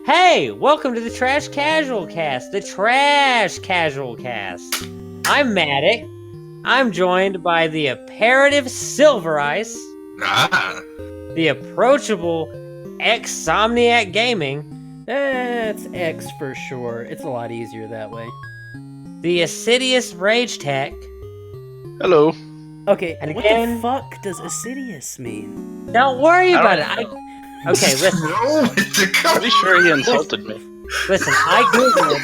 Hey, welcome to the Trash Casual Cast, the Trash Casual Cast. I'm Madik. I'm joined by the apparative Silver Ice, the approachable ExSomniacGaming, That's X for sure. It's a lot easier that way. the assiduous RageTech. Hello. Okay, And what again- the fuck does assiduous mean? Don't worry about it. Okay, listen. Pretty sure he insulted me. Listen, I googled.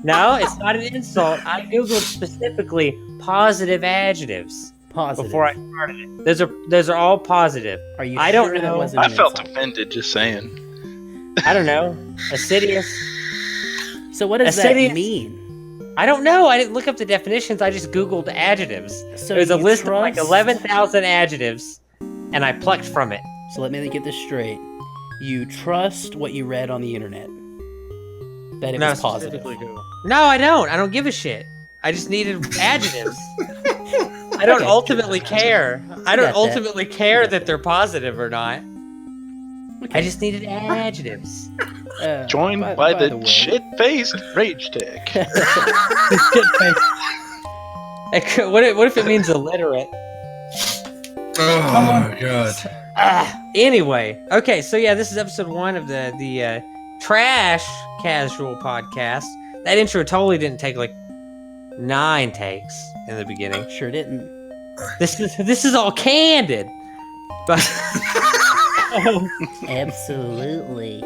No, it's not an insult. I googled specifically positive adjectives Positive. before I started it. Those are all positive. Are you I sure don't that know. wasn't I an felt insult? offended just saying. I don't know. Assiduous. So what does that Assiduous- mean? I don't know. I didn't look up the definitions. I just googled adjectives. So There's a you list of like trust- 11,000 adjectives, and I plucked from it. So let me get this straight. You trust what you read on the internet. That it was positive. specifically Google. No, I don't. I don't give a shit. I just needed adjectives. I don't Okay. ultimately care. I don't got that. ultimately care got that they're positive or not. Okay. I just needed adjectives. Joined by the shit-faced RageTech. What if it means illiterate? Oh, God. Anyway, okay, so yeah, this is episode 1 of the Trash Casual Podcast. That intro totally didn't take like 9 takes in the beginning. Sure didn't. This is all candid. But Absolutely.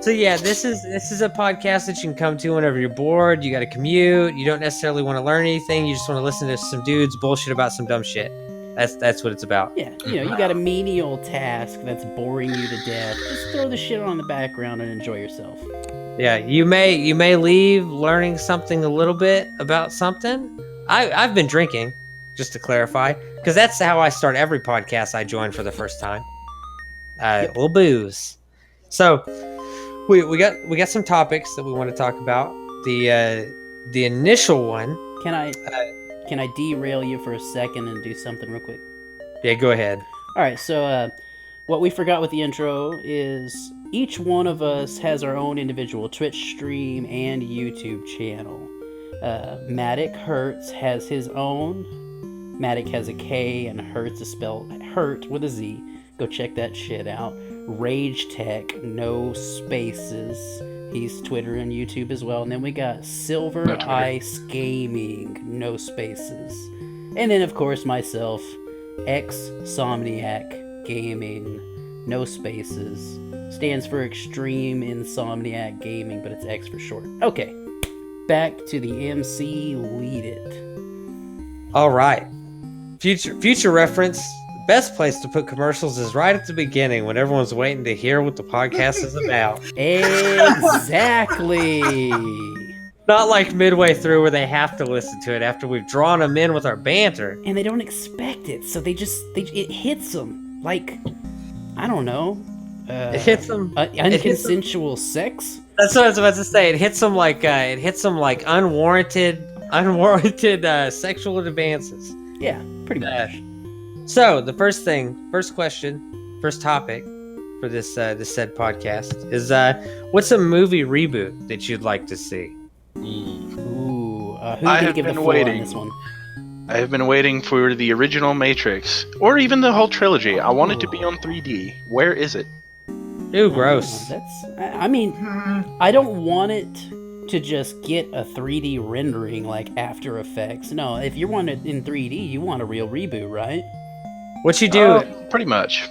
so yeah, this is a podcast that you can come to whenever you're bored. You got to commute. You don't necessarily want to learn anything. You just want to listen to some dudes bullshit about some dumb shit. That's what it's about. Yeah, you got a menial task that's boring you to death. Just throw the shit on in the background and enjoy yourself. Yeah, you may leave learning something a little bit about something. I've been drinking, just to clarify, because that's how I start every podcast I join for the first time. A little booze. So we got some topics that we want to talk about. The initial one. Can I derail you for a second and do something real quick? Yeah, go ahead. All right, so what we forgot with the intro is each one of us has our own individual Twitch stream and YouTube channel. MadikHurtz has his own. Madik has a K and Hertz is spelled hurt with a Z. Go check that shit out. RageTech, no spaces. He's Twitter and YouTube as well. And then we got SilverIceGaming, no spaces. And then, of course, myself, ExSomniacGaming, no spaces. Stands for Extreme Insomniac Gaming, but it's X for short. Okay, back to the MC. Lead it. All right. Future reference. Best place to put commercials is right at the beginning when everyone's waiting to hear what the podcast is about. Exactly. Not like midway through where they have to listen to it after we've drawn them in with our banter. And they don't expect it, so it hits them like, I don't know. It hits them. Unconsensual sex. That's what I was about to say. It hits them like unwarranted sexual advances. Yeah, pretty much. So the first question, first topic for this said podcast is what's a movie reboot that you'd like to see? Ooh, who I can have give the been floor on waiting. this one? I have been waiting for the original Matrix, or even the whole trilogy. I want it to be on 3D. Where is it? Ooh, gross. I mean, I don't want it to just get a 3D rendering like After Effects. No, if you want it in 3D, you want a real reboot, right? What you do? Pretty much.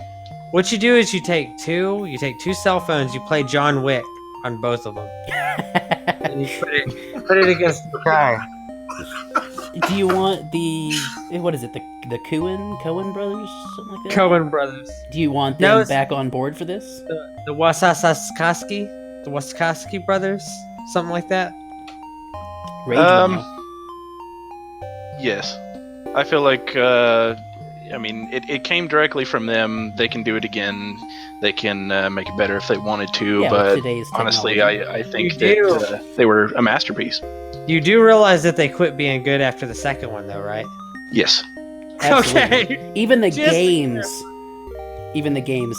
What you do is you take two cell phones, you play John Wick on both of them, and you put it against the sky. Do you want what is it, the Coen brothers, something like that? Coen brothers, Do you want No, them it's- back on board for this? the Wachowski brothers, something like that. Rage will know. Yes. I feel like, it came directly from them. They can do it again. They can make it better if they wanted to, Yeah, with but today's honestly, technology. I think You do. that they were a masterpiece. You do realize that they quit being good after the second one, though, right? Yes. Absolutely. Okay. Even the Just- games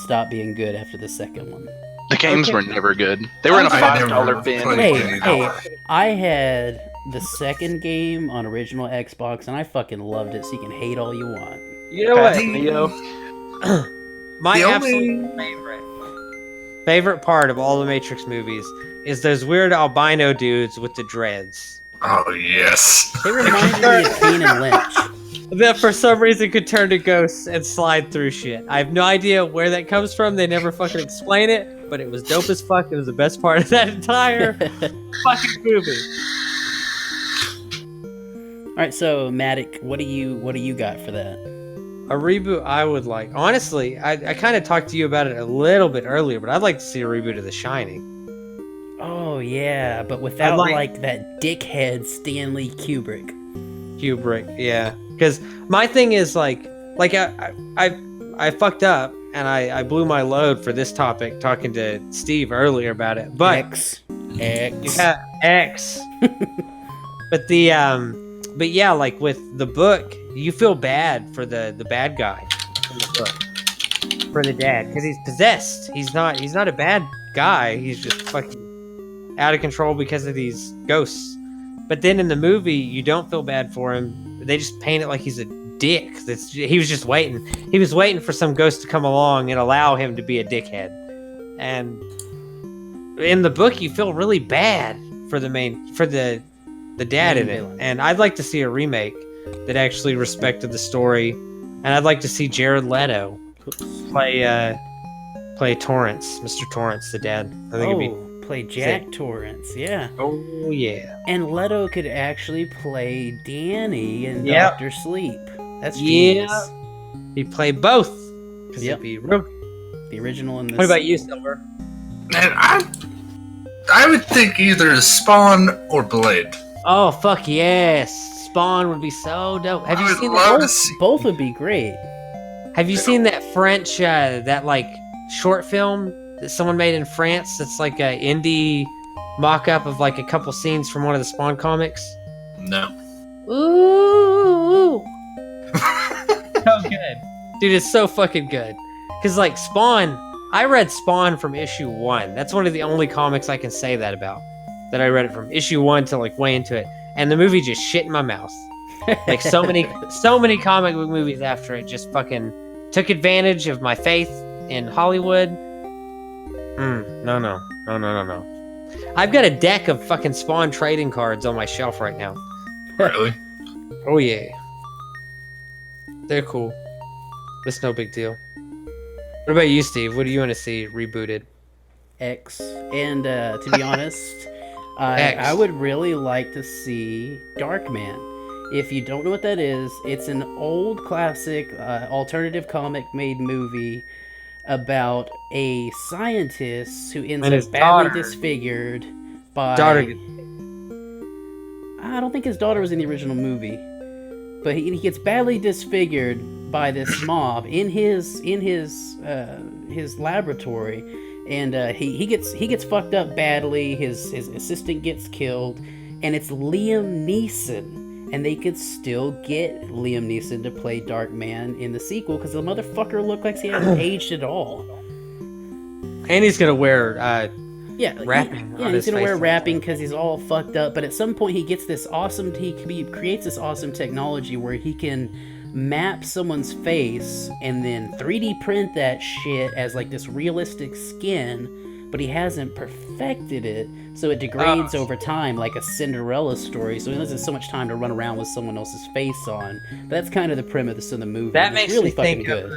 stopped being good after the second one. The games were never good. They were in a $5 bin. Hey, I had the second game on original Xbox, and I fucking loved it. So you can hate all you want. You know what? Neo. My absolute favorite part of all the Matrix movies is those weird albino dudes with the dreads. Oh, yes. They reminded me of Kane and Lynch. That for some reason could turn to ghosts and slide through shit. I have no idea where that comes from. They never fucking explain it, but it was dope as fuck. It was the best part of that entire fucking movie. All right, so Madik, what do you got for that? A reboot I would like. Honestly, I kind of talked to you about it a little bit earlier, but I'd like to see a reboot of The Shining. Oh yeah, but without like that dickhead Stanley Kubrick. Yeah. Because my thing is I fucked up and I blew my load for this topic talking to Steve earlier about it. But X. Yeah, X. But yeah, like with the book, you feel bad for the bad guy in the book, for the dad, because he's possessed. He's not a bad guy. He's just fucking out of control because of these ghosts. But then in the movie, you don't feel bad for him. They just paint it like he's a dick. He was just waiting. He was waiting for some ghost to come along and allow him to be a dickhead. And in the book, you feel really bad for the dad in it. And I'd like to see a remake that actually respected the story. And I'd like to see Jared Leto play Torrance, Mr. Torrance, the dad. I think it'd be play Jack Torrance, yeah. Oh yeah. And Leto could actually play Danny in Doctor Sleep. That's genius. Yeah. He'd play both. Because it'd be real. The original and the. What about you, Silver? Man, I would think either Spawn or Blade. Oh fuck yes! Spawn would be so dope. Have you seen that? Both would be great. Have you seen that French that like short film that someone made in France? That's like a indie mock-up of like a couple scenes from one of the Spawn comics. No. Ooh. So good, dude. It's so fucking good. Cause like Spawn, I read Spawn from issue 1. That's one of the only comics I can say that about. That I read it from issue 1 to like way into it, and the movie just shit in my mouth. Like so many comic book movies after it just fucking took advantage of my faith in Hollywood. No. I've got a deck of fucking Spawn trading cards on my shelf right now. Really? Oh yeah. They're cool. It's no big deal. What about you, Steve? What do you want to see rebooted? X. And to be honest, I would really like to see Darkman. If you don't know what that is, it's an old classic alternative comic made movie about a scientist who ends up badly disfigured by... I don't think his daughter was in the original movie. But he gets badly disfigured by this mob in his laboratory. And he gets fucked up badly. His assistant gets killed, and it's Liam Neeson. And they could still get Liam Neeson to play Darkman in the sequel because the motherfucker looked like he hasn't aged at all. And he's gonna wear wrapping. He's gonna wear wrapping because he's all fucked up. But at some point, he gets this awesome. He creates this awesome technology where he can map someone's face and then 3D print that shit as like this realistic skin, but he hasn't perfected it, so it degrades over time like a Cinderella story, so he doesn't have so much time to run around with someone else's face on. But that's kind of the premise of the movie. That makes really me fucking think good.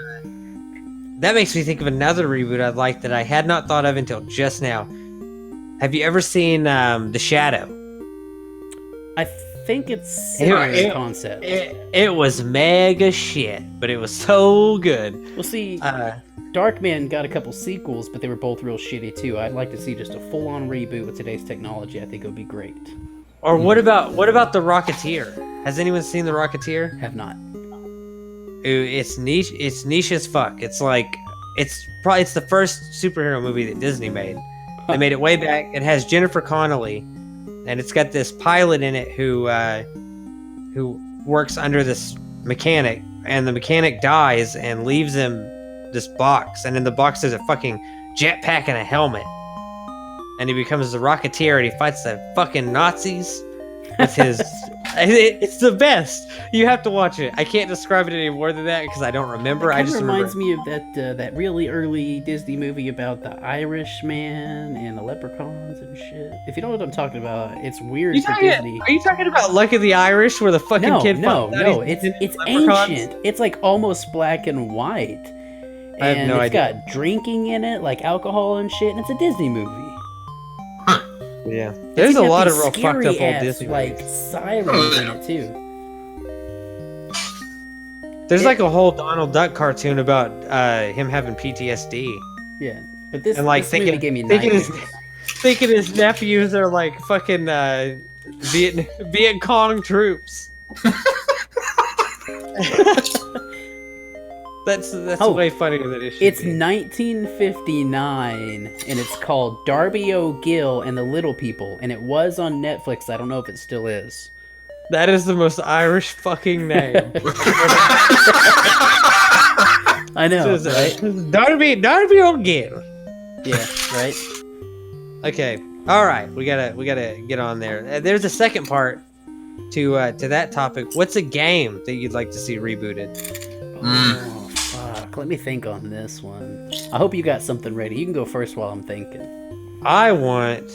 That makes me think of another reboot I'd like that I had not thought of until just now. Have you ever seen The Shadow? I think it's similar concept. It was mega shit, but it was so good. Well, see, Darkman got a couple sequels, but they were both real shitty too. I'd like to see just a full-on reboot with today's technology. I think it would be great. Or what about The Rocketeer? Has anyone seen The Rocketeer? Have not. Ooh, it's niche. It's niche as fuck. It's like it's the first superhero movie that Disney made. They made it way back. It has Jennifer Connelly, and it's got this pilot in it who works under this mechanic, and the mechanic dies and leaves him this box, and in the box there's a fucking jetpack and a helmet. And he becomes the Rocketeer and he fights the fucking Nazis with his... It's the best. You have to watch it. I can't describe it any more than that because I don't remember. It reminds me of that really early Disney movie about the Irishman and the leprechauns and shit. If you know what I'm talking about, it's weird for Disney. Are you talking about Luck of the Irish where the fucking kid... No. It's ancient. It's like almost black and white. I have no idea. It's got drinking in it, like alcohol and shit, and it's a Disney movie. Yeah, there's a lot of real fucked up old Disney like movies. sirens in it too. There's like a whole Donald Duck cartoon about him having PTSD. Yeah, but this and like this movie gave me nightmares. thinking his nephews are like fucking Viet Cong troops. That's way funnier than it should It's be. 1959, and it's called Darby O'Gill and the Little People, and it was on Netflix. I don't know if it still is. That is the most Irish fucking name. I know, right? Darby O'Gill. Yeah, right. Okay, all right. We gotta get on there. There's a second part to that topic. What's a game that you'd like to see rebooted? Oh, fuck. Let me think on this one. I hope you got something ready. You can go first while I'm thinking. I want...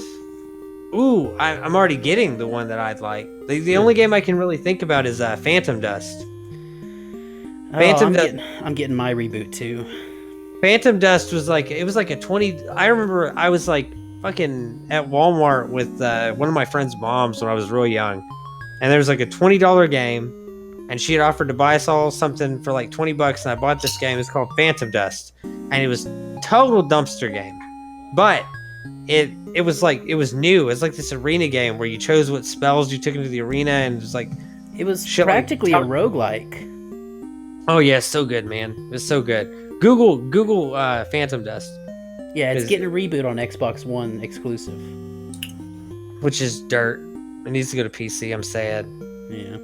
Ooh, I'm already getting the one that I'd like. The only game I can really think about is Phantom Dust. I'm getting my reboot too. Phantom Dust was like... It was like a 20... I remember I was like fucking at Walmart with one of my friend's moms when I was real young. And there was like a $20 game. And she had offered to buy us all something for like $20, and I bought this game. It's called Phantom Dust, and it was total dumpster game. But it was new. It was like this arena game where you chose what spells you took into the arena, and it was like it was practically a roguelike. Oh yeah, so good, man. It was so good. Google Phantom Dust. Yeah, it's getting a reboot on Xbox One exclusive, which is dirt. It needs to go to PC. I'm sad. Yeah.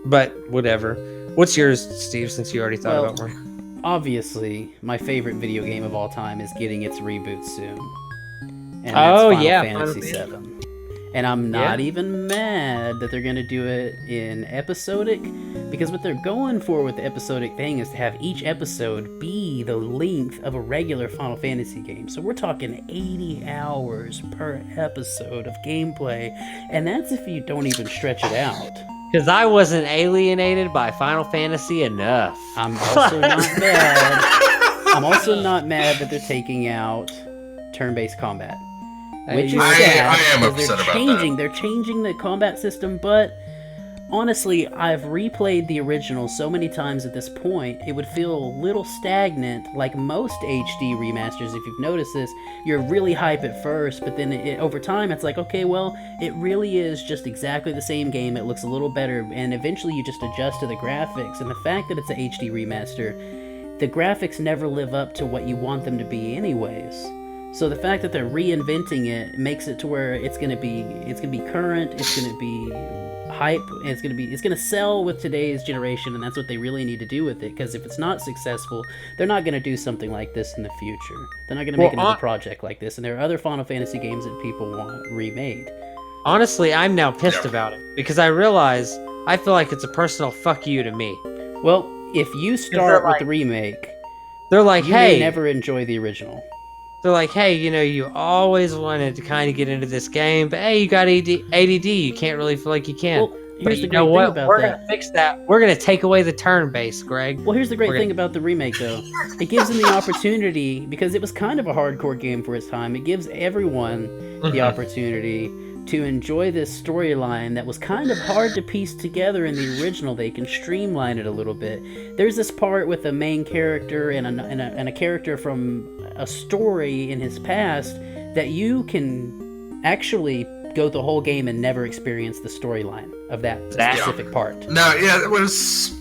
But whatever. What's yours, Steve, since you already thought about one? Obviously, my favorite video game of all time is getting its reboot soon. And that's Final Fantasy VII. And I'm not even mad that they're going to do it in episodic, because what they're going for with the episodic thing is to have each episode be the length of a regular Final Fantasy game. So we're talking 80 hours per episode of gameplay, and that's if you don't even stretch it out. Because I wasn't alienated by Final Fantasy enough. I'm also not mad. I'm also not mad that they're taking out turn-based combat, which is sad. I am upset about that. They're changing the combat system, but honestly, I've replayed the original so many times at this point, it would feel a little stagnant, like most HD remasters. If you've noticed this, you're really hype at first, but then over time, it's like, okay, well, it really is just exactly the same game. It looks a little better, and eventually you just adjust to the graphics. And the fact that it's a HD remaster, the graphics never live up to what you want them to be anyways. So the fact that they're reinventing it makes it to where it's gonna be current, it's gonna be hype, and it's gonna sell with today's generation, and that's what they really need to do with it. Because if it's not successful, they're not gonna do something like this in the future. They're not gonna make another project like this. And there are other Final Fantasy games that people want remade. Honestly, I'm now pissed about it because I realize I feel like it's a personal fuck you to me. Well, if you start with the remake, they're like, you may never enjoy the original. They're like, hey, you always wanted to kind of get into this game, but hey, you got ADD. You can't really feel like you can. Well, here's the great thing about that. We're going to fix that. We're going to take away the turn base, Greg. Well, here's the great thing about the remake, though. It gives them the opportunity, because it was kind of a hardcore game for its time, it gives everyone the opportunity to enjoy this storyline that was kind of hard to piece together in the original. They can streamline it a little bit. There's this part with a main character and a character from a story in his past that you can actually go the whole game and never experience the storyline of that specific part. No, yeah, there was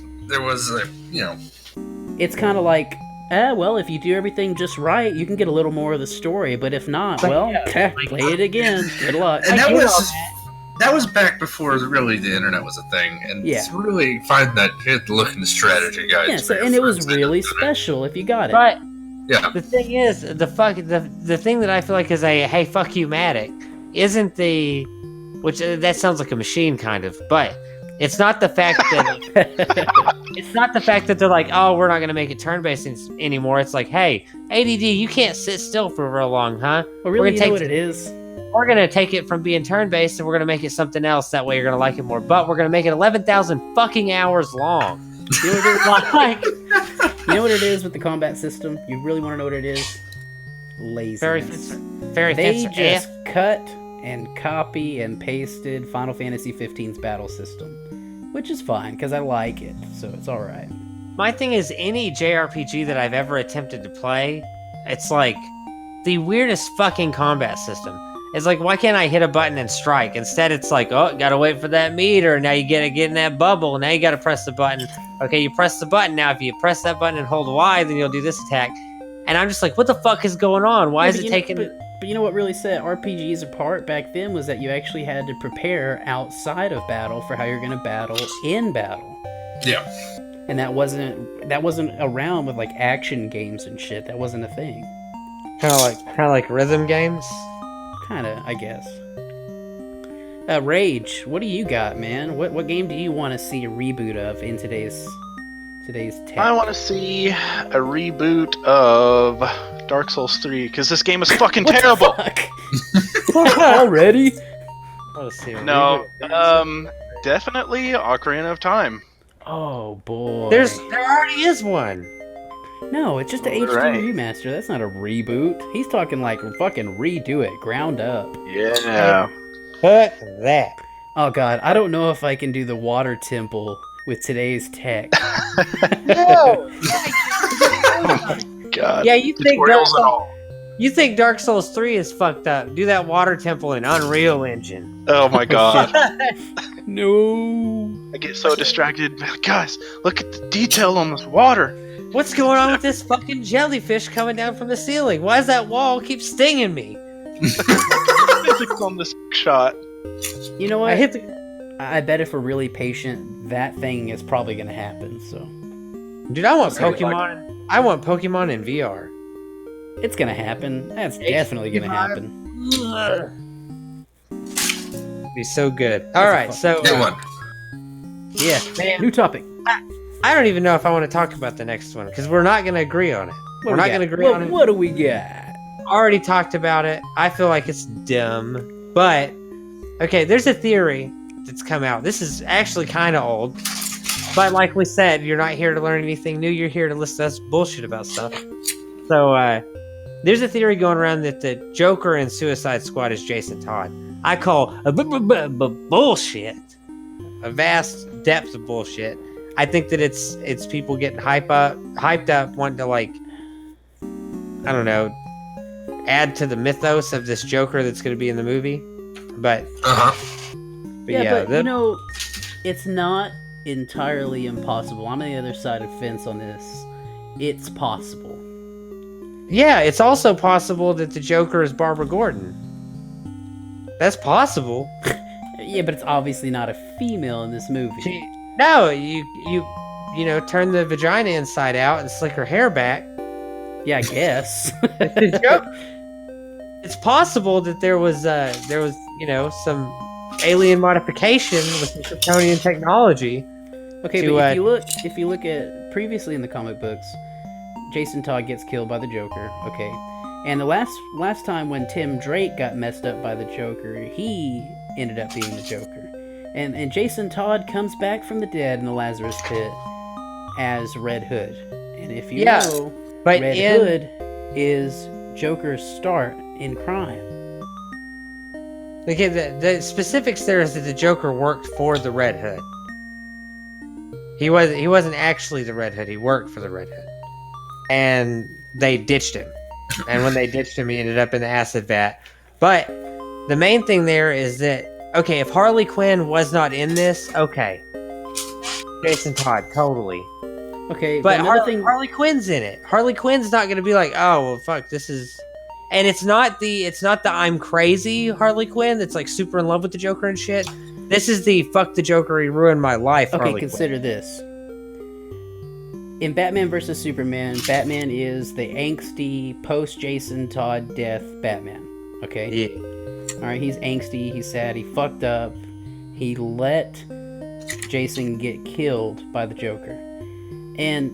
It's kind of like, well, if you do everything just right, you can get a little more of the story, but if not, play it again. Good luck. And that was back before really the internet was a thing, and it's really find that hit look in the strategy guide. Yeah, and it was really special if you got it. Yeah. The thing is, the thing that I feel like is a hey fuck you Matic isn't the, which that sounds like a machine kind of, but it's not the fact that it's not the fact that they're like, oh, we're not gonna make it turn-based anymore. It's like, hey, ADD, you can't sit still for real long, huh? Well, really, you know what it is? We're gonna take it from being turn-based and we're gonna make it something else. That way you're gonna like it more. But we're gonna make it 11,000 fucking hours long. You know what it is? Like, you know what it is with the combat system? You really want to know what it is? Laziness. They just cut and copy and pasted Final Fantasy 15's battle system, which is fine because I like it, so it's all right. My thing is, any JRPG that I've ever attempted to play, it's like the weirdest fucking combat system. It's like, why can't I hit a button and strike? Instead, it's like, oh, gotta wait for that meter. Now you get in that bubble. Now you gotta press the button. Okay, you press the button. Now, if you press that button and hold Y, then you'll do this attack. And I'm just like, what the fuck is going on? Why is it taking... But you know what really set RPGs apart back then was that you actually had to prepare outside of battle for how you're going to battle in battle. Yeah. And that wasn't around with like action games and shit. That wasn't a thing. Kind of like rhythm games. Kinda, I guess. Rage, what do you got, man? What game do you want to see a reboot of in today's tech? I want to see a reboot of Dark Souls 3 because this game is fucking terrible. Already? No, definitely Ocarina of Time. Oh boy. There already is one. No, it's just a HD remaster. That's not a reboot. He's talking like fucking redo it, ground up. Yeah. Fuck that. Oh god, I don't know if I can do the water temple with today's tech. No. God. Yeah, you think Dark Souls 3 is fucked up? Do that water temple in Unreal Engine. Oh my god. No. I get so distracted. Guys, look at the detail on this water. What's going on with this fucking jellyfish coming down from the ceiling? Why does that wall keep stinging me? Physics on this shot. You know what? I bet if we're really patient, that thing is probably gonna happen. So, dude, I want Pokemon. I want Pokemon in VR. It's gonna happen. That's definitely gonna happen. Be so good. All right, so New one. Yeah, man, new topic. I don't even know if I want to talk about the next one because we're not gonna agree on it. We're not gonna agree on it. What do we got? Already talked about it. I feel like it's dumb, but okay. There's a theory that's come out. This is actually kind of old, but like we said, you're not here to learn anything new. You're here to listen to us bullshit about stuff. So there's a theory going around that the Joker in Suicide Squad is Jason Todd. I call a bullshit, a vast depth of bullshit. I think that it's people getting hyped up, wanting to like, I don't know, add to the mythos of this Joker that's going to be in the movie. But but you know, it's not entirely impossible. I'm on the other side of the fence on this. It's possible. Yeah, it's also possible that the Joker is Barbara Gordon. That's possible. Yeah, but it's obviously not a female in this movie. No, you know, turn the vagina inside out and slick her hair back. Yeah, I guess. It's possible that there was you know, some alien modification with some Kryptonian technology. Okay, but if you look at previously in the comic books, Jason Todd gets killed by the Joker. Okay, and the last time when Tim Drake got messed up by the Joker, he ended up being the Joker. And Jason Todd comes back from the dead in the Lazarus Pit as Red Hood. And if you know, Red Hood is Joker's start in crime. Okay, the specifics there is that the Joker worked for the Red Hood. He wasn't actually the Red Hood. He worked for the Red Hood, and they ditched him. And when they ditched him, he ended up in the acid vat. But the main thing there is that, okay, if Harley Quinn was not in this, okay, Jason Todd, totally. Okay, but Harley Quinn's in it. Harley Quinn's not gonna be like, oh well, fuck, this is, and it's not the I'm crazy Harley Quinn that's like super in love with the Joker and shit. This is the fuck the Joker, he ruined my life. Okay, Harley consider Quinn. this. in Batman vs Superman, Batman is the angsty post Jason Todd death Batman. Okay. Yeah. All right. He's angsty. He's sad. He fucked up. He let Jason get killed by the Joker, and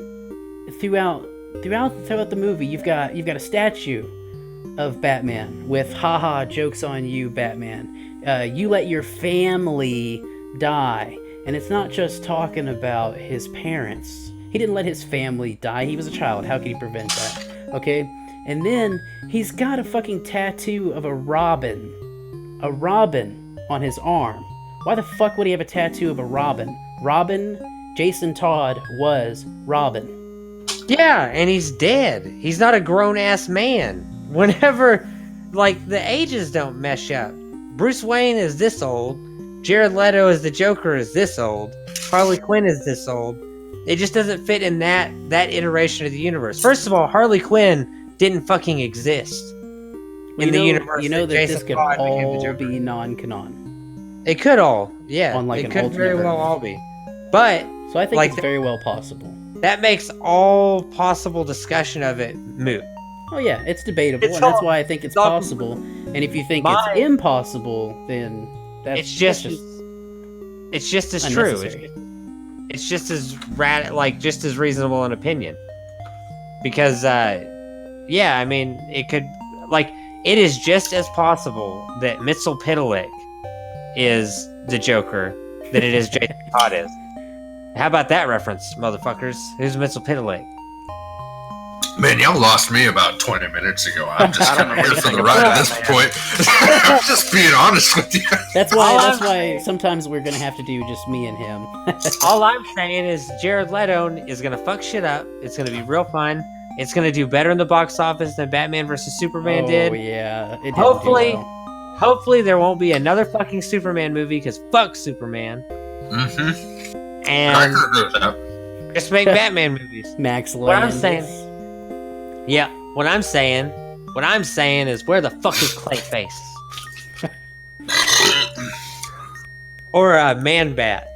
throughout the movie, you've got a statue of Batman with haha jokes on you, Batman. You let your family die, and it's not just talking about his parents. He didn't let his family die. He was a child. How could he prevent that? Okay, and then he's got a fucking tattoo of a robin on his arm. Why the fuck would he have a tattoo of a robin? Jason Todd was Robin. Yeah, and he's dead. He's not a grown-ass man. Whenever, like, the ages don't mesh up. Bruce Wayne is this old. Jared Leto as the Joker is this old. Harley Quinn is this old. It just doesn't fit in that iteration of the universe. First of all, Harley Quinn didn't fucking exist in the universe. You know that Jason this could Todd became the all Joker. be non-canon. It could all, yeah. On, like, it an could very alternate well Earth. all be. But So I think like it's very well possible. that makes all possible discussion of it moot. Oh yeah, it's debatable, It's and that's all- why I think it's all- possible. And if you think My- it's impossible, then It's just as true. unnecessary. It's just as just as reasonable an opinion. Because yeah, I mean, it is just as possible that Mxyzptlk is the Joker than it is Jason Todd is. How about that reference, motherfuckers? Who's Mxyzptlk? Man, y'all lost me about 20 minutes ago. I'm just I don't kind of know here for the anything ride about at this that, point. I'm just being honest with you. That's All why sometimes we're gonna have to do just me and him. All I'm saying is Jared Leto is gonna fuck shit up. It's gonna be real fun. It's gonna do better in the box office than Batman vs Superman did. Oh yeah, it didn't Hopefully- do well. Hopefully there won't be another fucking Superman movie, because fuck Superman. Mm-hmm. I And can agree with that. just make Batman movies. Max What I'm Landis. saying- Yeah, what I'm saying is, where the fuck is Clayface? Or a Man-Bat.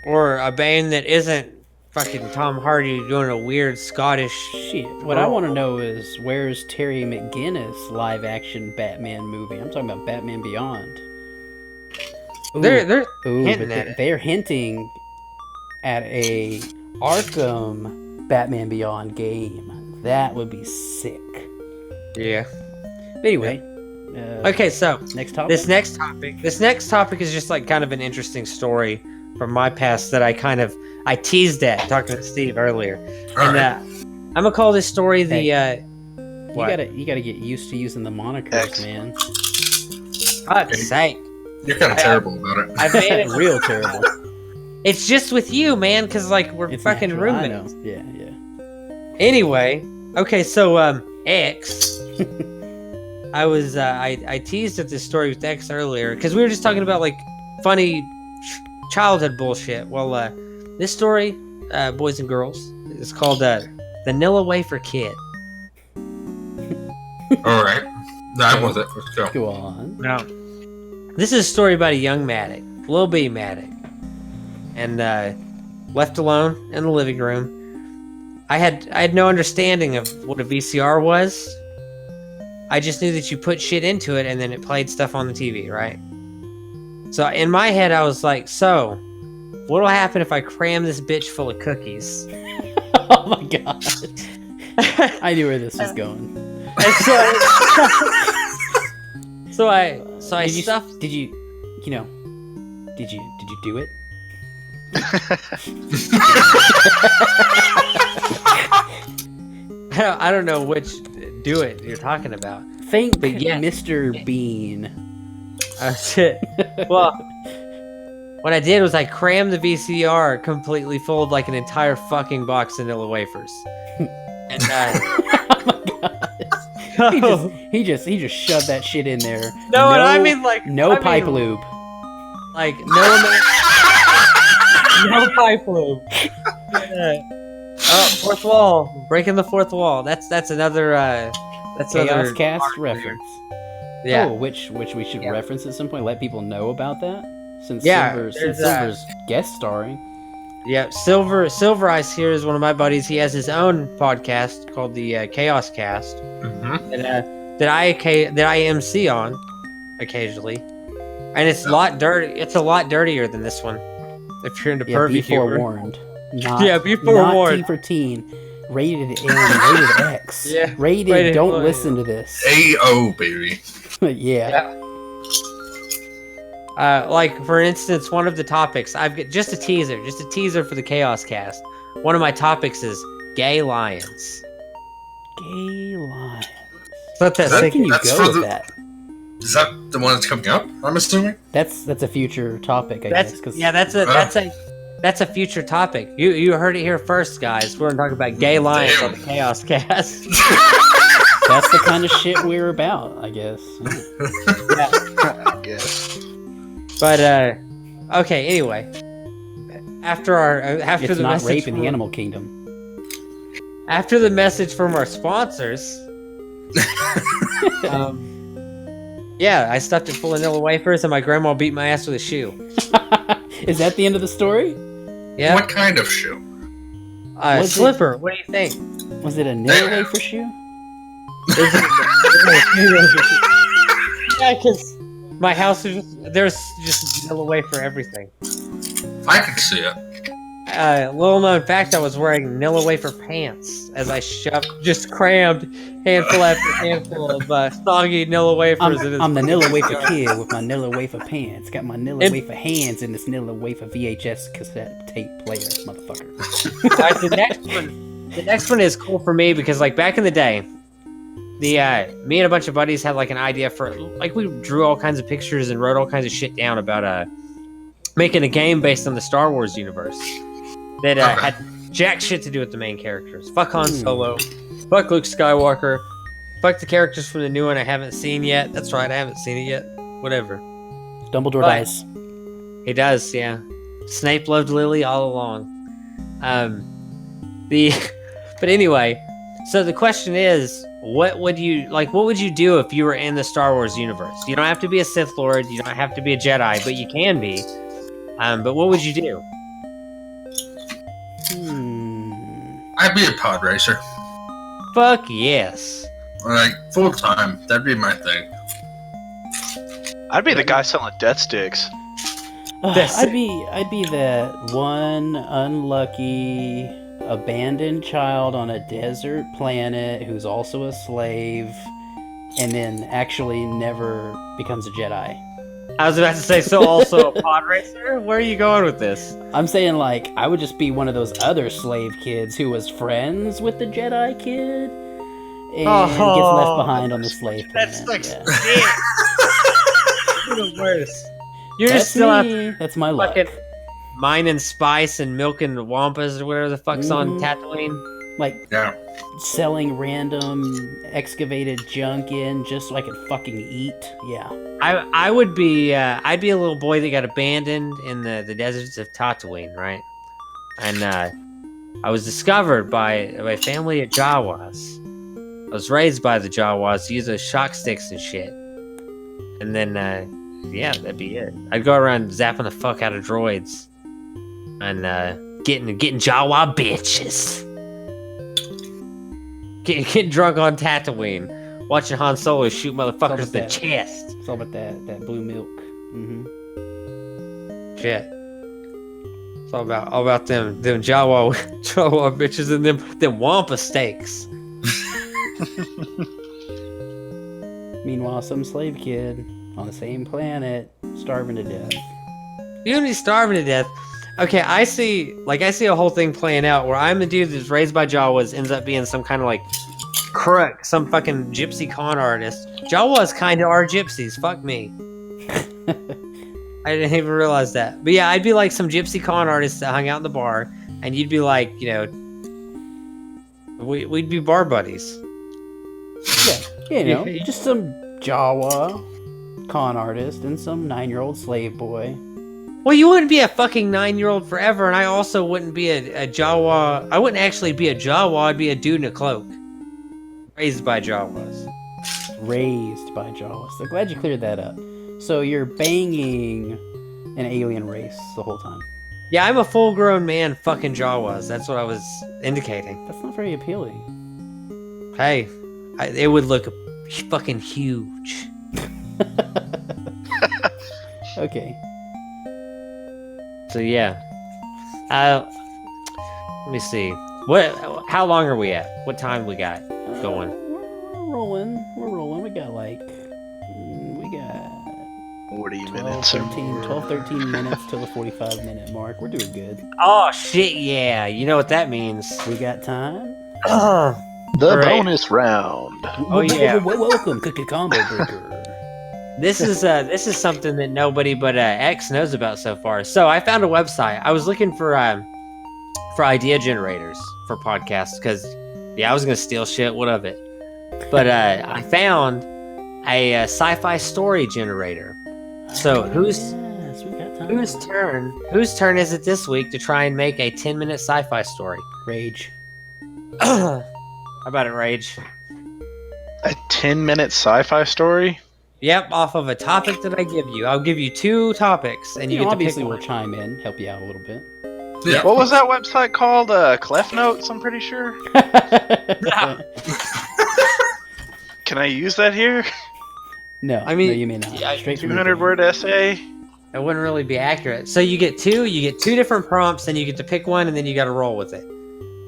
Or a band that isn't fucking Tom Hardy doing a weird Scottish... Shit. What I want to know is, where's Terry McGinnis live-action Batman movie? I'm talking about Batman Beyond. Ooh, They're ooh, hinting but at it. they're hinting at a Arkham Batman Beyond game. That would be sick. Yeah. But anyway. Okay, so... Next topic. This next topic is just like kind of an interesting story from my past that I teased at talking to Steve earlier. All And right. I'm gonna call this story the You what? gotta get used to using the monikers, man. Fuck's sake. You're kind of terrible about it. I made it Real terrible. It's just with you, man, because like we're It's fucking natural, I roommates. know. Yeah. Anyway, okay, so X. I teased at this story with X earlier because we were just talking about like funny childhood bullshit. Well, this story, boys and girls, is called Vanilla Wafer Kid. All right. I'm with it. Let's go. Go on. Now, this is a story about a young Madik, Lil B Madik, and left alone in the living room. I had no understanding of what a VCR was. I just knew that you put shit into it and then it played stuff on the TV, right? So in my head, I was like, so, what'll happen if I cram this bitch full of cookies? Oh my god. I knew where this was going. And so I stuffed. Did you do it? I don't know which do it you're talking about. Thank But yeah. Mr. Bean. Shit. Well, what I did was I crammed the VCR completely full of like an entire fucking box of vanilla wafers. And Oh my god. He just shoved that shit in there. no, and I mean like no pipe lube. Like no pipe lube. Oh, fourth wall, breaking the fourth wall. That's another that's Chaos another Cast mark reference. Yeah. Oh, which we should Yeah. reference at some point. Let people know about that. Since Yeah, Silver's there's, Silver's guest starring. Yeah, Silver Ice here is one of my buddies. He has his own podcast called the Chaos Cast that I MC on occasionally, and it's a lot dirty. It's a lot dirtier than this one. If you're into pervy be humor. forewarned. Be Not forewarned. T for teen. Rated M, rated X. Yeah, rated don't listen to this. AO, baby. Yeah. Like for instance, one of the topics I've got just a teaser for the Chaos Cast. One of my topics is gay lions. Gay lions. Let that Where sink can in. you That's go for with the- that? Is that the one that's coming up? I'm assuming. That's a future topic, I guess. 'Cause That's a future topic. You heard it here first, guys. We're gonna talk about gay lions on the Chaos Cast. that's the kind of shit we're about, I guess. I guess. But okay. Anyway, after It's the not message rape in from, the animal kingdom. after the message from our sponsors, yeah, I stuffed it full of vanilla wafers, and my grandma beat my ass with a shoe. Is that the end of the story? Yeah, What kind of shoe? Was it- slipper. What do you think? Was it a nil wafer shoe? Yeah, because my house was there's just vanilla wafer everything. I can see it. Little known fact, I was wearing vanilla wafer pants as I just crammed handful after handful of soggy vanilla wafers. I'm the Nilla Wafer kid with my Nilla Wafer pants. Got my Nilla Wafer hands in this Nilla Wafer VHS cassette tape player, motherfucker. Alright, the next one is cool for me because, like, back in the day, me and a bunch of buddies had like an idea for, like, we drew all kinds of pictures and wrote all kinds of shit down about making a game based on the Star Wars universe that had jack shit to do with the main characters. Fuck Han Solo, fuck Luke Skywalker, fuck the characters from the new one I haven't seen yet. That's right, I haven't seen it yet. Whatever. Dumbledore But- dies. He does, yeah. Snape loved Lily all along. But anyway, so the question is, what would you do if you were in the Star Wars universe? You don't have to be a Sith Lord, you don't have to be a Jedi, but you can be. But what would you do? I'd be a pod racer. Fuck yes. Like, full time. That'd be my thing. I'd be the guy selling death sticks. I'd be that one unlucky abandoned child on a desert planet who's also a slave and then actually never becomes a Jedi. I was about to say, so also a pod racer? Where are you going with this? I'm saying, like, I would just be one of those other slave kids who was friends with the Jedi kid and gets left behind on the slave planet. That's like Yeah. You're the worst. You're That's just still out me. That's my luck. fucking mining spice and milking the wampas or whatever the fuck's on Tatooine. Like, Yeah. selling random excavated junk in just so I could fucking eat. Yeah. I would be I'd be a little boy that got abandoned in the deserts of Tatooine, right? And I was discovered by a family of Jawas. I was raised by the Jawas to use those shock sticks and shit. And then yeah, that'd be it. I'd go around zapping the fuck out of droids and getting Jawa bitches. Getting drunk on Tatooine, watching Han Solo shoot motherfuckers in the chest. It's all about that blue milk. Shit. It's all about them Jawa bitches and them wampa steaks. Meanwhile, some slave kid on the same planet starving to death. You don't be starving to death. Okay, I see a whole thing playing out where I'm the dude that's raised by Jawas, ends up being some kind of like crook, some fucking gypsy con artist. Jawas kind of are gypsies. Fuck me. I didn't even realize that. But yeah, I'd be like some gypsy con artist that hung out in the bar, and you'd be like, you know, we'd be bar buddies. Yeah, you know, just some Jawa con artist and some 9-year-old slave boy. Well, you wouldn't be a fucking 9-year-old forever, and I also wouldn't be a Jawa. I wouldn't actually be a Jawa. I'd be a dude in a cloak, raised by Jawas. Raised by Jawas. So glad you cleared that up. So you're banging an alien race the whole time. Yeah, I'm a full-grown man. Fucking Jawas. That's what I was indicating. That's not very appealing. Hey, it would look fucking huge. Okay. So yeah. Let me see. How long are we at? What time we got going? We're rolling. We got 40 12, minutes. 13 minutes till the 45-minute mark. We're doing good. Oh shit! Yeah, you know what that means. We got time. The Right. bonus round. Oh, yeah. Welcome, Cookie Combo Breaker. This is something that nobody but X knows about so far. So I found a website. I was looking for idea generators for podcasts because I was gonna steal shit. What of it? But I found a sci-fi story generator. So whose we got time. whose turn is it this week to try and make a 10-minute sci-fi story? Rage? How about it, Rage? A 10-minute sci-fi story? Yep, off of a topic that I give you. I'll give you 2 topics, and you get to pick Obviously one. we'll chime in, help you out a little bit. Yeah. What was that website called? Clef Notes, I'm pretty sure. Can I use that here? No, I mean, no, you may not. yeah, Straight from the 200-word essay? It wouldn't really be accurate. So you get 2 different prompts, and you get to pick one, and then you got to roll with it.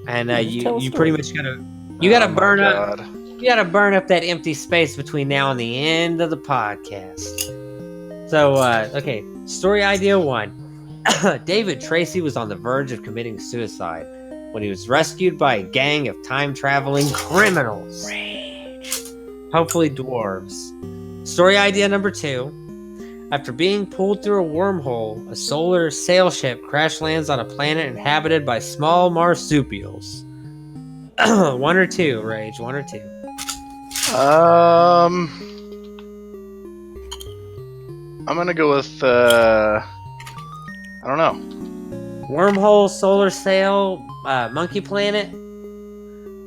And Just tell a you pretty story. much Oh gotta my burn up. God. You gotta burn up that empty space between now and the end of the podcast. So, okay, story idea 1. David Tracy was on the verge of committing suicide when he was rescued by a gang of time-traveling criminals. Hopefully dwarves. Story idea number 2. After being pulled through a wormhole, a solar sail ship crash lands on a planet inhabited by small marsupials. 1 or 2, Rage? 1 or 2? I'm gonna go with I don't know. Wormhole, solar sail, monkey planet.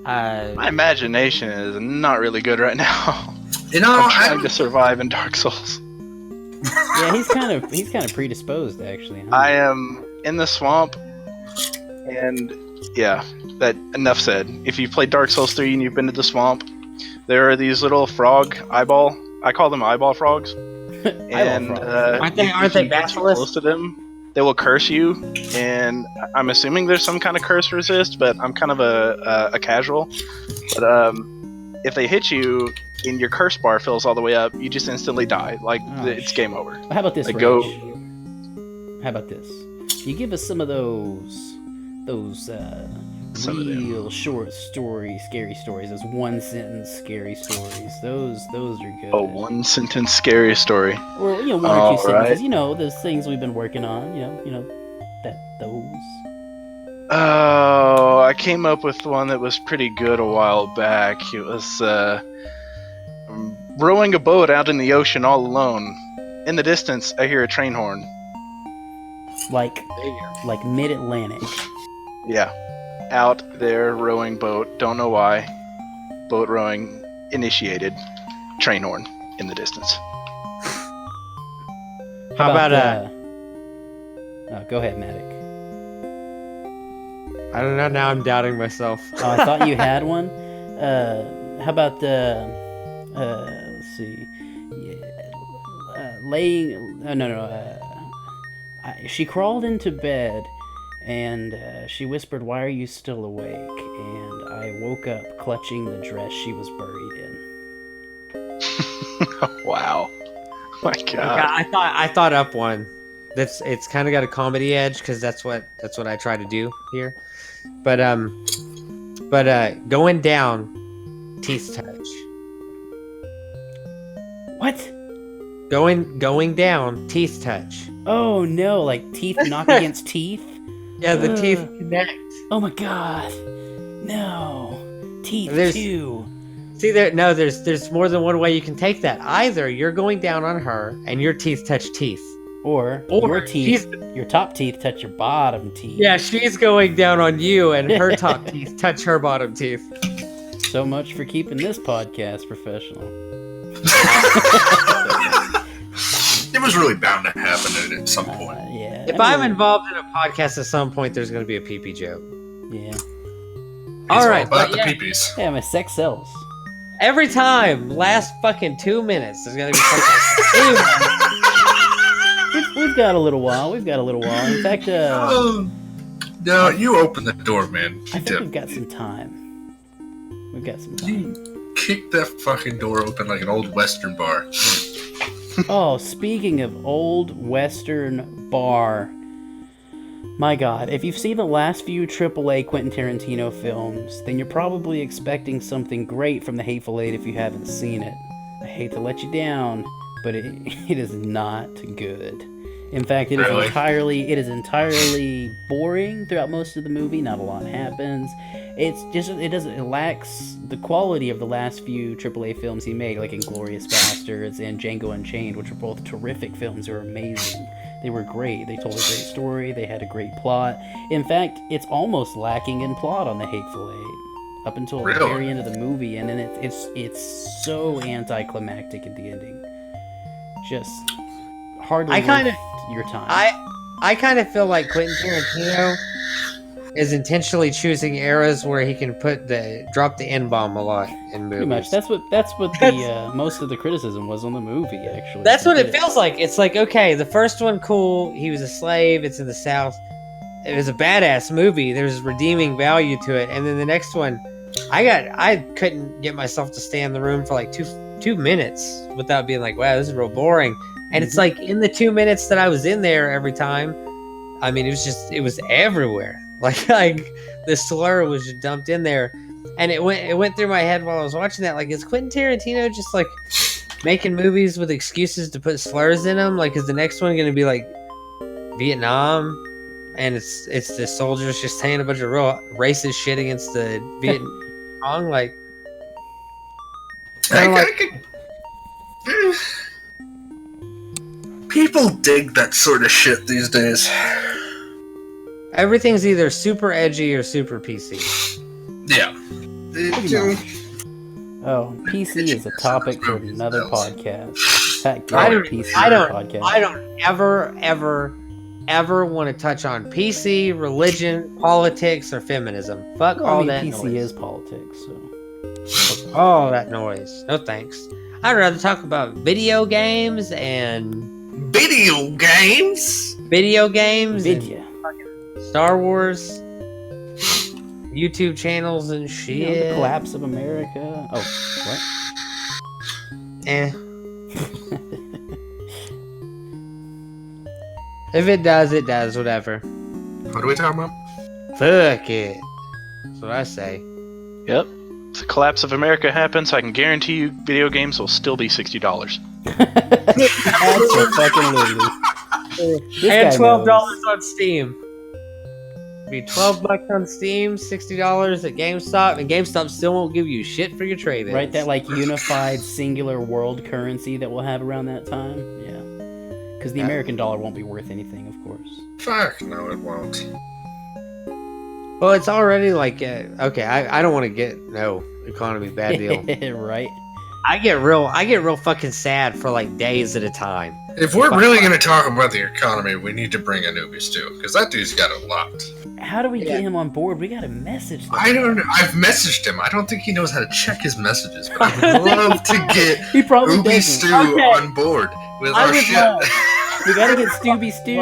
My imagination is not really good right now. You know, I'm trying to survive in Dark Souls. Yeah, he's kind of predisposed actually. Huh? I am in the swamp, and yeah, that enough said. If you've played Dark Souls 3 and you've been to the swamp, there are these little frog eyeball. I call them eyeball frogs. And frogs. Aren't they if you get too basilisks? close to them, they will curse you. And I'm assuming there's some kind of curse resist, but I'm kind of a casual. But if they hit you and your curse bar fills all the way up, you just instantly die. Like it's game over. How about this, Like, Rage? go- How about this? You give us some of those Some of them. real short stories, scary stories. Those 1-sentence scary stories. Those are good. A 1-sentence scary story. Or 1 or 2 All sentences. right. Those things we've been working on. Those. Oh, I came up with one that was pretty good a while back. It was rowing a boat out in the ocean all alone. In the distance, I hear a train horn. Like mid-Atlantic. Yeah. Out there, rowing boat. Don't know why. Boat rowing initiated. Train horn in the distance. How about go ahead, Madik. I don't know. Now I'm doubting myself. Oh, I thought you had one. How about let's see. Yeah, laying. She crawled into bed, and she whispered, "Why are you still awake?" And I woke up clutching the dress she was buried in. Wow. My God. I thought up one. It's kind of got a comedy edge because that's what I try to do here. But going down, teeth touch. What? Going down, teeth touch. Oh no! Like teeth knock against teeth. Yeah, the Ugh. teeth connect. Oh my God! No, teeth There's- too. See there? No, there's more than one way you can take that. Either you're going down on her and your teeth touch teeth, Or your teeth, your top teeth touch your bottom teeth. yeah, she's going down on you and her top teeth touch her bottom teeth. So much for keeping this podcast professional. It was really bound to happen at some point. Yeah. If I'm involved in a podcast at some point there's going to be a pee-pee joke. Yeah. All right, about but the yeah, peepees. Yeah, my sex sells. every time, last fucking 2 minutes, there's going to be something. Anyway, We've got a little while. In fact, No, you open the door, man. I You think we've dip. got some time. You kick that fucking door open like an old Western bar. Oh, speaking of old Western bar, my God, if you've seen the last few AAA Quentin Tarantino films, then you're probably expecting something great from The Hateful Eight if you haven't seen it. I hate to let you down, but it is not good. In fact, it is entirely boring throughout most of the movie. Not a lot happens. It lacks the quality of the last few AAA films he made, like Inglourious Basterds and Django Unchained, which are both terrific films. They're amazing. They were great. They told a great story. They had a great plot. In fact, it's almost lacking in plot on The Hateful Eight up until the very end of the movie, and then it's so anticlimactic at the ending. Just hardly worth your time. I kind of feel like Quentin Tarantino is intentionally choosing eras where he can drop the N-bomb a lot in movies. Pretty much. That's what the most of the criticism was on the movie, actually. That's what it feels like. It's like, okay, the first one, cool. He was a slave. It's in the South. It was a badass movie. There's redeeming value to it. And then the next one, I couldn't get myself to stay in the room for like two minutes without being like, wow, this is real boring. And it's like in the 2 minutes that I was in there every time, I mean, it was everywhere. Like the slur was just dumped in there, and it went through my head while I was watching that. Like, is Quentin Tarantino just like making movies with excuses to put slurs in them? Like, is the next one going to be like Vietnam, and it's the soldiers just saying a bunch of real racist shit against the Vietcong? Like, People dig that sort of shit these days. everything's either super edgy or super PC. Yeah. Oh, PC is a topic for another podcast. I don't ever want to touch on PC, religion, politics, or feminism. Fuck all that PC noise. is politics, so. Fuck all that noise. No thanks. I'd rather talk about video games and Video games? Vidya. and Star Wars, YouTube channels and shit. You know, the collapse of America. Oh, what? Eh. If it does, it does. Whatever. What are we talking about? Fuck it. That's what I say. Yep. If the collapse of America happens, I can guarantee you video games will still be $60. That's a fucking liberty. And $12 on Steam. Be $12 on Steam, $60 at GameStop, and GameStop still won't give you shit for your trade-ins. Right, that like unified singular world currency that we'll have around that time. Yeah, because the American dollar won't be worth anything, of course. Fuck, no, it won't. Well, it's already like okay. I don't want to get economy bad deal. Right. I get real fucking sad for like days at a time. If we're really going to talk about the economy, we need to bring Anubis too, because that dude's got a lot. How do we get him on board? We got to message them. I don't know. I've messaged him. I don't think he knows how to check his messages, but I would love to get He probably Ubi doesn't. Stew on board with our shit. We got to get Stooby Stew.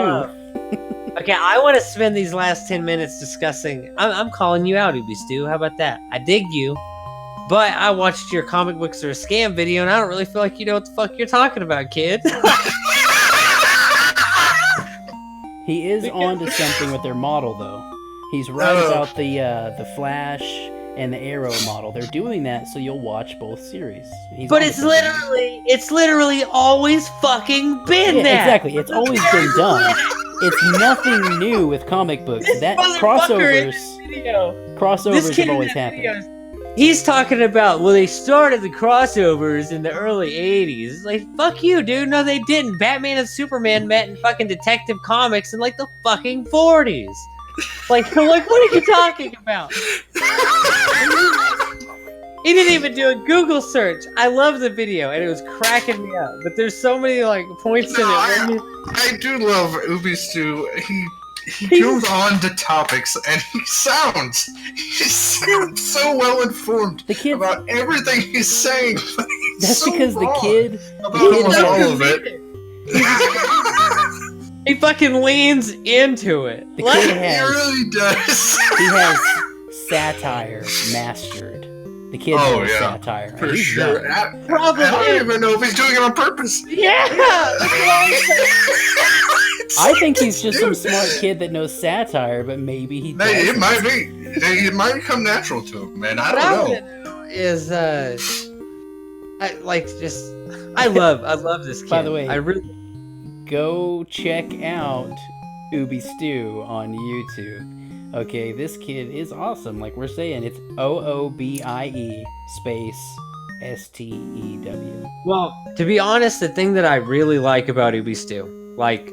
Okay, I want to spend these last 10 minutes discussing. I'm calling you out, Ubi Stu. How about that? I dig you, but I watched your comic books are a scam video, and I don't really feel like you know what the fuck you're talking about, kid. He is onto something with their model, though. He's right about the Flash and the Arrow model. They're doing that so you'll watch both series. But it's literally always fucking been that. Exactly. It's always been done. It's nothing new with comic books. That crossovers have always happened. He's talking about, well, they started the crossovers in the early 80s. It's like, fuck you, dude. No, they didn't. Batman and Superman met in fucking Detective Comics in, like, the fucking 40s. Like, what are you talking about? He didn't even do a Google search. I love the video, and it was cracking me up. But there's so many, like, points in it. I do love Ubi Stew. he goes on to topics, and he sounds so well informed about everything he's saying. That's so because the wrong kid about almost all of it. He fucking leans into it. The Like, kid He has really does. he has satire mastered. The kid knows satire. For He's sure. young. Probably. I don't even know if he's doing it on purpose. Yeah. That's what I'm saying. I think he's just some smart kid that knows satire, but maybe he doesn't. It might be. It might come natural to him, man. I don't know. Is I love this kid. By the way, I really go check out Ubi Stew on YouTube. Okay, this kid is awesome. Like we're saying, it's OOBIE space STEW. Well, to be honest, the thing that I really like about Ubi Stew, like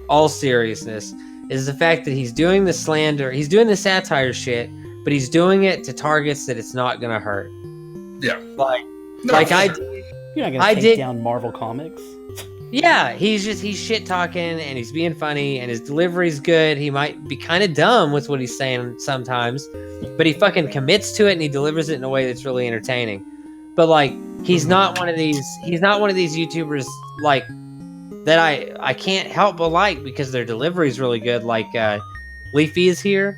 all seriousness, is the fact that he's doing the slander, he's doing the satire shit, but he's doing it to targets that it's not gonna hurt. Yeah. You're not gonna take down Marvel Comics. Yeah, he's shit talking and he's being funny and his delivery's good. He might be kind of dumb with what he's saying sometimes, but he fucking commits to it and he delivers it in a way that's really entertaining. But like, he's not one of these YouTubers like that I can't help but like because their delivery is really good. Like Leafy is here.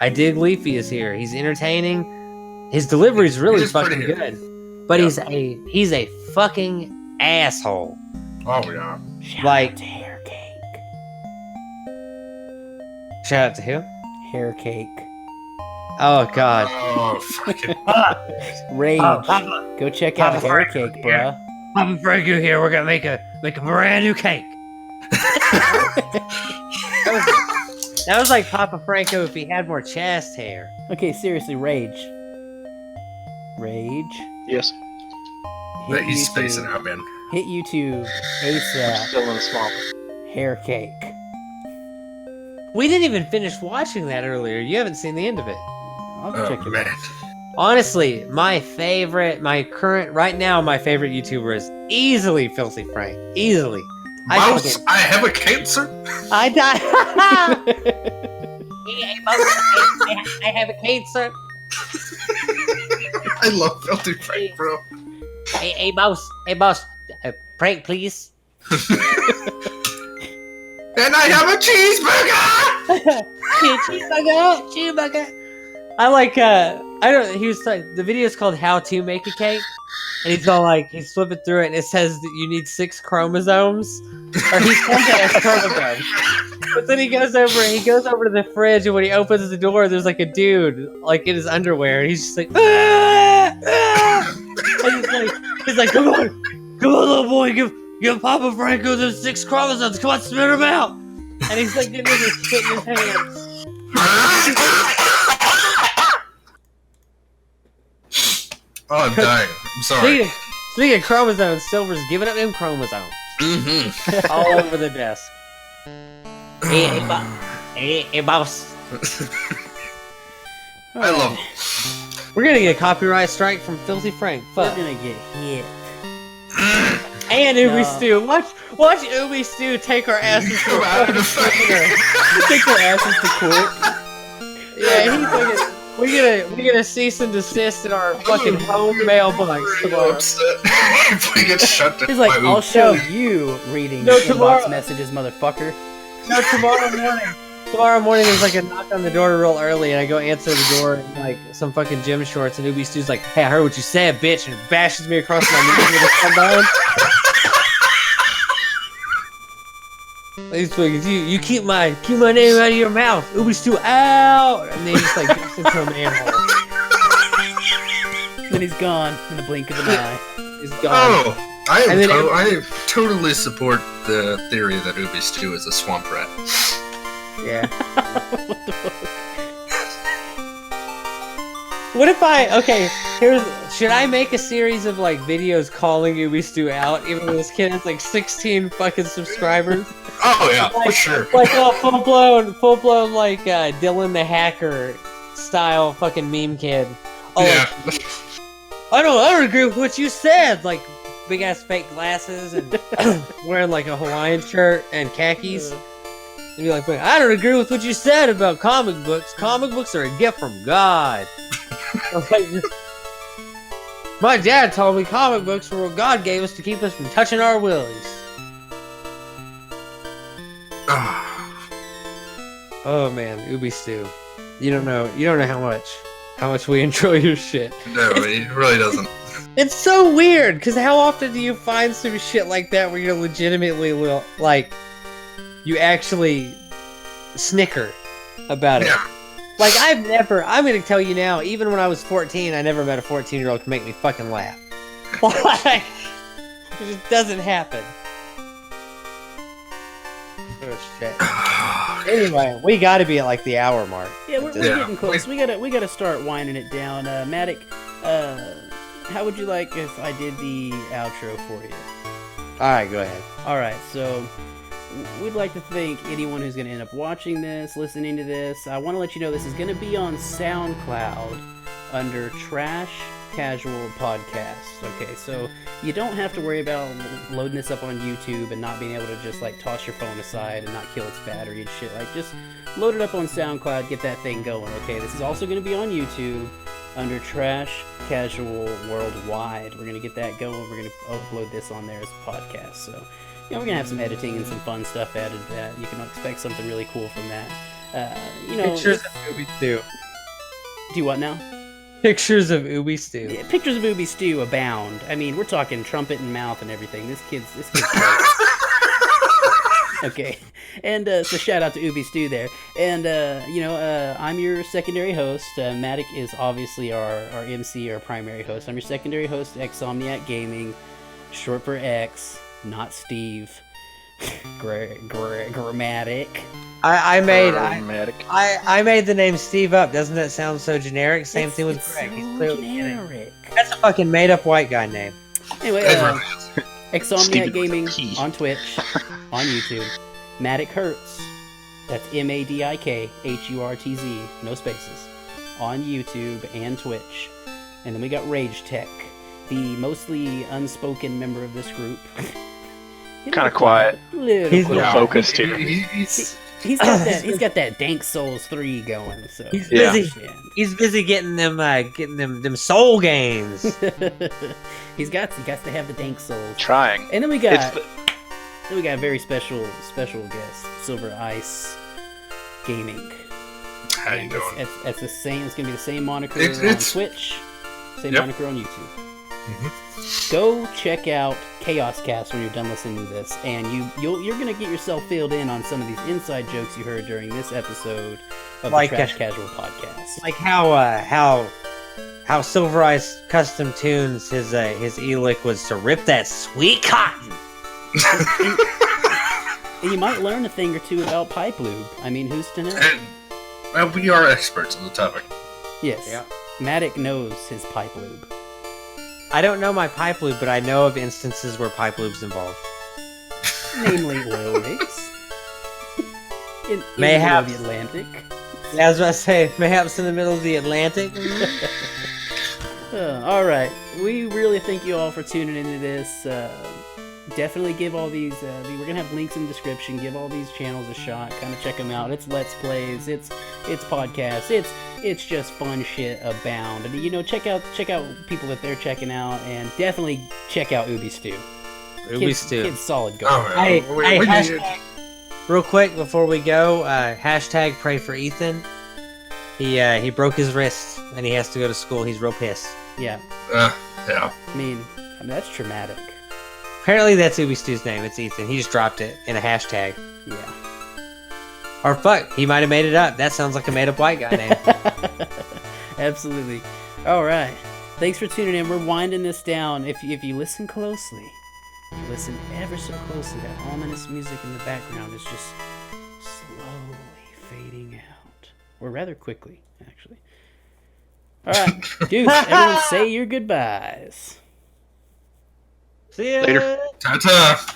I dig Leafy is here. He's entertaining. His delivery is really fucking good. But he's a fucking asshole. Oh yeah. Shout Like out to Hair Cake. Shout out to who? Hair Cake. Oh god. Oh fucking. Rage. Go check out Hair Cake, bruh. Papa Franco here. We're gonna make a brand new cake. That was like Papa Franco if he had more chest hair. Okay, seriously, Rage. Rage. Yes. He's spacing out, man. Hit YouTube ASAP. Still in the swamp. Hair Cake. We didn't even finish watching that earlier. You haven't seen the end of it. I'll check it Man. out. Honestly, my favorite YouTuber is easily Filthy Frank. Easily. Mouse, I have a cancer. I died. I have a cancer. I love Filthy Frank, bro. Hey, boss, prank, please. And I have a cheeseburger. cheeseburger. I like, he was like, the video is called How to Make a Cake. And he's all like, he's flipping through it and it says that you need 6 chromosomes. Or he says that as chromosomes. But then he goes over to the fridge and when he opens the door, there's like a dude, like in his underwear. And he's just like, ah! Ah! And he's like, come on, little boy, give Papa Franco those 6 chromosomes. Come on, spit them out. And he's like getting his shit in his hands. Oh, I'm dying. I'm sorry. Speaking of chromosomes, Silver's giving up them chromosomes. Mm-hmm. All over the desk. Hey, boss. I love him. We're gonna get a copyright strike from Filthy Frank. Fuck. We're gonna get hit. And Ubi Stew. Watch Ubi Stew take our asses to court. Take our asses to court. Yeah, he's like we're gonna cease and desist in our fucking home mailbox tomorrow. If we get shut down. He's like, by I'll Ubi. show you reading inbox messages, motherfucker. No, tomorrow morning there's like a knock on the door real early and I go answer the door in like some fucking gym shorts and Ubi Stew's like, hey, I heard what you said, bitch, and bashes me across my knee with a trombone. He's like, you keep my name out of your mouth. Ubi Stew out, and then he just like gets into a manhole. Then he's gone in the blink of an eye. He's gone. Oh, I totally support the theory that Ubi Stew is a swamp rat. Yeah. What the fuck? What if should I make a series of like videos calling Ubi Stew out, even though this kid has like 16 fucking subscribers? Oh yeah, like, for sure. Like full blown like Dylan the Hacker style fucking meme kid. Oh, Yeah. like, I don't agree with what you said. Like big ass fake glasses and wearing like a Hawaiian shirt and khakis. And be like, I don't agree with what you said about comic books. Comic books are a gift from God. My dad told me comic books were what God gave us to keep us from touching our willies. Oh man, Ubi Stew. You don't know how much we enjoy your shit. No, it really doesn't. It's so weird, because how often do you find some shit like that where you're legitimately, like, you actually snicker about it? Yeah. Like, I'm gonna tell you now, even when I was 14, I never met a 14-year-old who could make me fucking laugh. Like, it just doesn't happen. Oh, shit. Anyway, we gotta be at, like, the hour mark. Yeah, we're getting close. We gotta start winding it down. Madik, how would you like if I did the outro for you? Alright, go ahead. Alright, so we'd like to thank anyone who's going to end up watching this, listening to this. I want to let you know this is going to be on SoundCloud under Trash Casual Podcast. Okay, so you don't have to worry about loading this up on YouTube and not being able to just like toss your phone aside and not kill its battery and shit. Like, just load it up on SoundCloud, get that thing going. Okay, this is also going to be on YouTube under Trash Casual Worldwide. We're going to get that going. We're going to upload this on there as a podcast. So, we're going to have some editing and some fun stuff added to that. You can expect something really cool from that. Pictures of Ubi Stew. Do what now? Pictures of Ubi Stew. Yeah, pictures of Ubi Stew abound. I mean, we're talking trumpet and mouth and everything. This kid's great. Okay, and so shout out to Ubi Stew there. And, I'm your secondary host. Madik is obviously our MC, our primary host. I'm your secondary host, ExSomniacGaming, short for X, not Steve. Grammatic. I made the name Steve up. Doesn't that sound so generic? Same thing with Greg. So He's clearly generic. That's a fucking made up white guy name. Anyway, ExSomniacGaming on Twitch, on YouTube. MadikHurtz, that's MadikHurtz, no spaces, on YouTube and Twitch. And then we got RageTech, the mostly unspoken member of this group. Kind of quiet. He's a little focused here. He's got that Dank Souls 3 going. So he's busy. Yeah. He's busy getting them soul games. He got to have the Dank Souls. Trying. And then we got a very special guest, SilverIceGaming. How you doing? It's the same. It's gonna be the same moniker on Twitch, same moniker on YouTube. Mm-hmm. Go check out Chaos Cast when you're done listening to this, and you're gonna get yourself filled in on some of these inside jokes you heard during this episode of the Trash Casual Podcast. Like how Silver Ice custom tunes his e-liquids to rip that sweet cotton. And you might learn a thing or two about pipe lube. I mean, who's to know? And we are experts on the topic. Yes. Yeah. Madik knows his pipe lube. I don't know my pipe lube, but I know of instances where pipe lube's involved. Namely oil rigs. In the middle of the Atlantic. Yeah, I was about to say, mayhaps in the middle of the Atlantic. All right. We really thank you all for tuning into this. Definitely give all these, we're going to have links in the description. Give all these channels a shot. Kind of check them out. It's Let's Plays. It's podcasts. It's just fun shit abound. And, check out people that they're checking out. And definitely check out Ubi Stew. Kid's solid guy. Hashtag, real quick before we go, hashtag pray for Ethan. He broke his wrist and he has to go to school. He's real pissed. Yeah. Yeah. I mean, that's traumatic. Apparently that's Ubi Stew's name. It's Ethan. He just dropped it in a hashtag. Yeah. Or fuck, he might have made it up. That sounds like a made up white guy name. Absolutely. All right. Thanks for tuning in. We're winding this down. If you listen closely, listen ever so closely, that ominous music in the background is just slowly fading out. Or rather quickly, actually. All right. Dude, everyone say your goodbyes. See ya. Later. Ta-ta.